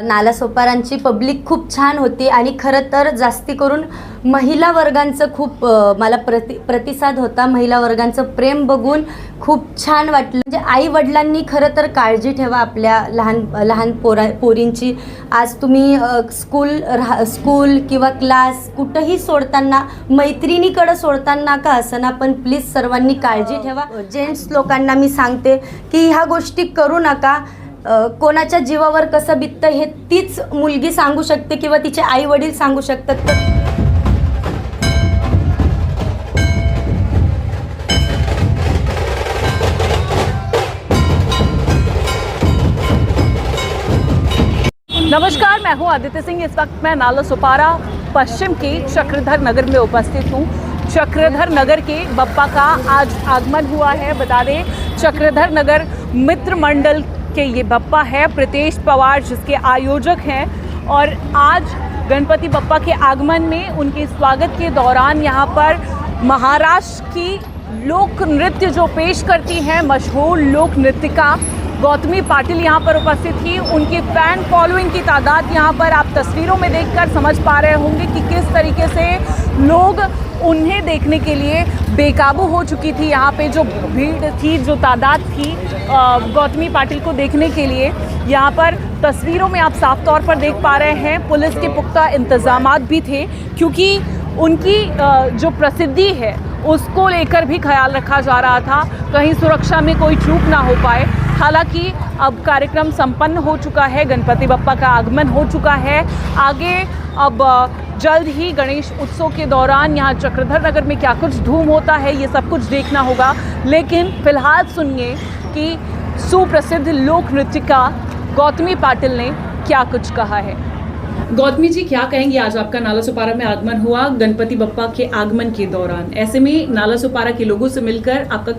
नालासोपारांची public खूप छान होती आणि खरं तर जास्ती करून महिला वर्गांचं खूप मला प्रतिसाद होता। महिला वर्गांचं प्रेम बघून खूप छान वाटलं। म्हणजे आई वडिलांनी खरं तर काळजी ठेवा आपल्या लहान पोरींची। आज तुम्ही स्कूल किंवा क्लास कुठेही सोडताना मैत्रिणीकडे सोडताना का असना पण प्लीज सर्वांनी काळजी ठेवा। जेंट्स लोकांना मी सांगते की ह्या गोष्टी करू नका। कोणाच्या जीवावर कसं बिततं हे तीच मुलगी सांगू शकते किंवा तिचे आई वडील सांगू शकतात। नमस्कार, मैं हूं आदित्य सिंह। इस वक्त मैं नालासोपारा पश्चिम के चक्रधर नगर में उपस्थित हूं। चक्रधर नगर के बप्पा का आज आगमन हुआ है। बता दें, चक्रधर नगर मित्र मंडल के ये बप्पा है प्रीतेश पवार जिसके आयोजक हैं, और आज गणपति बप्पा के आगमन में उनके स्वागत के दौरान यहाँ पर महाराष्ट्र की लोक नृत्य जो पेश करती हैं मशहूर लोक नृत्यिका गौतमी पाटिल यहाँ पर उपस्थित थी। उनकी फ़ैन फॉलोइंग की तादाद यहाँ पर आप तस्वीरों में देखकर समझ पा रहे होंगे कि किस तरीके से लोग उन्हें देखने के लिए बेकाबू हो चुकी थी। यहाँ पे जो भीड़ थी, जो तादाद थी गौतमी पाटिल को देखने के लिए, यहाँ पर तस्वीरों में आप साफ तौर पर देख पा रहे हैं। पुलिस के पुख्ता इंतजामात भी थे क्योंकि उनकी जो प्रसिद्धि है उसको लेकर भी ख्याल रखा जा रहा था, कहीं सुरक्षा में कोई चूक ना हो पाए। हालांकि अब कार्यक्रम संपन्न हो चुका है, गणपति बप्पा का आगमन हो चुका है। आगे अब जल्द ही गणेश उत्सव के दौरान यहाँ चक्रधर नगर में क्या कुछ धूम होता है ये सब कुछ देखना होगा। लेकिन फिलहाल सुनिए कि सुप्रसिद्ध लोक नृत्यिका गौतमी पाटिल ने क्या कुछ कहा है। गौतमी जी, क्या कहेंगी? आज आपका नालासोपारा में आगमन हुआ गणपति बप्पा के आगमन के दौरान, ऐसे में नालासोपारा के लोगों से मिलकर आपका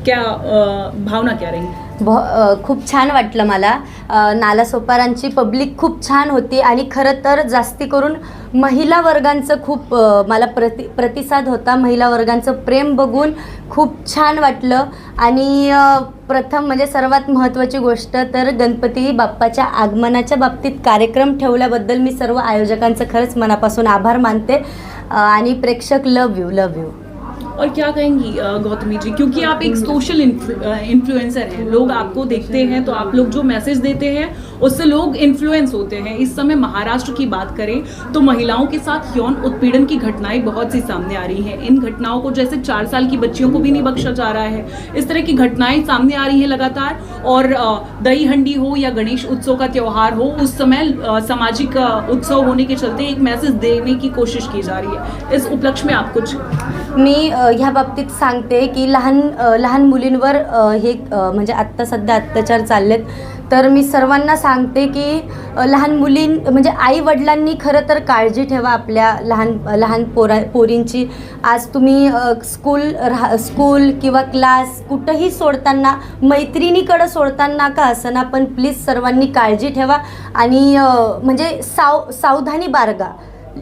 क्या भावना क्या रही? खूप छान वाटलं मला। नालासोपारांची पब्लिक खूप छान होती आणि खरं तर जास्ती करून महिला वर्गांचं खूप मला प्रतिसाद होता। महिला वर्गांचं प्रेम बघून खूप छान वाटलं। आणि प्रथम म्हणजे सर्वात महत्त्वाची गोष्ट तर गणपती बाप्पाच्या आगमनाच्या बाबतीत कार्यक्रम ठेवल्याबद्दल मी सर्व आयोजकांचं खरंच मनापासून आभार मानते। आणि प्रेक्षक लव यू। और क्या कहेंगी गौतमी जी, क्योंकि आप एक सोशल इन्फ्लुएंसर हैं, लोग आपको देखते हैं तो आप लोग जो मैसेज देते हैं उससे लोग इन्फ्लुएंस होते हैं। इस समय महाराष्ट्र की बात करें तो महिलाओं के साथ यौन उत्पीड़न की घटनाएं बहुत सी सामने आ रही हैं। इन घटनाओं को जैसे 4 साल की बच्चियों को भी नहीं बख्शा जा रहा है, इस तरह की घटनाएं सामने आ रही हैं लगातार। और दही हंडी हो या गणेश उत्सव का त्यौहार हो, उस समय सामाजिक उत्सव होने के चलते एक मैसेज देने की कोशिश की जा रही है। इस उपलक्ष्य में आप कुछ? मी ह्या बाबतीत सांगते की लहान मुलींवर हे म्हणजे आत्ता सध्या अत्याचार चाललेत, तर मी सर्वांना सांगते की लहान म्हणजे आई वडिलांनी खरं तर काळजी ठेवा आपल्या लहान पोरींची। आज तुम्ही स्कूल किंवा क्लास कुठेही सोडताना मैत्रिणीकडे सोडताना का असना पण प्लीज सर्वांनी काळजी ठेवा आणि म्हणजे सावधानी बाळगा।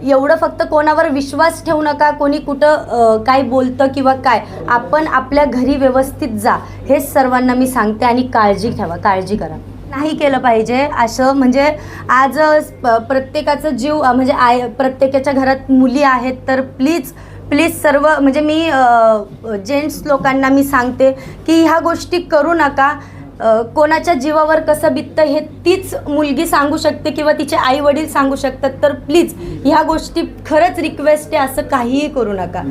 एवढं फक्त कोणावर विश्वास ठेवू नका, कोणी कुठं काय बोलतं किंवा काय, आपण आपल्या घरी व्यवस्थित जा, हेच सर्वांना मी सांगते। आणि काळजी ठेवा, काळजी करा, नाही केलं पाहिजे असं। म्हणजे आज प्रत्येकाचं जीव म्हणजे प्रत्येकाच्या घरात मुली आहेत, तर प्लीज सर्व म्हणजे मी जेंट्स लोकांना मी सांगते की ह्या गोष्टी करू नका। कोणाच्या जीवावर कसं बिततं हे तीच मुलगी सांगू शकते किंवा तिचे आई वडील सांगू शकतात, तर प्लीज ह्या गोष्टी खरंच रिक्वेस्ट आहे, असं काहीही करू नका।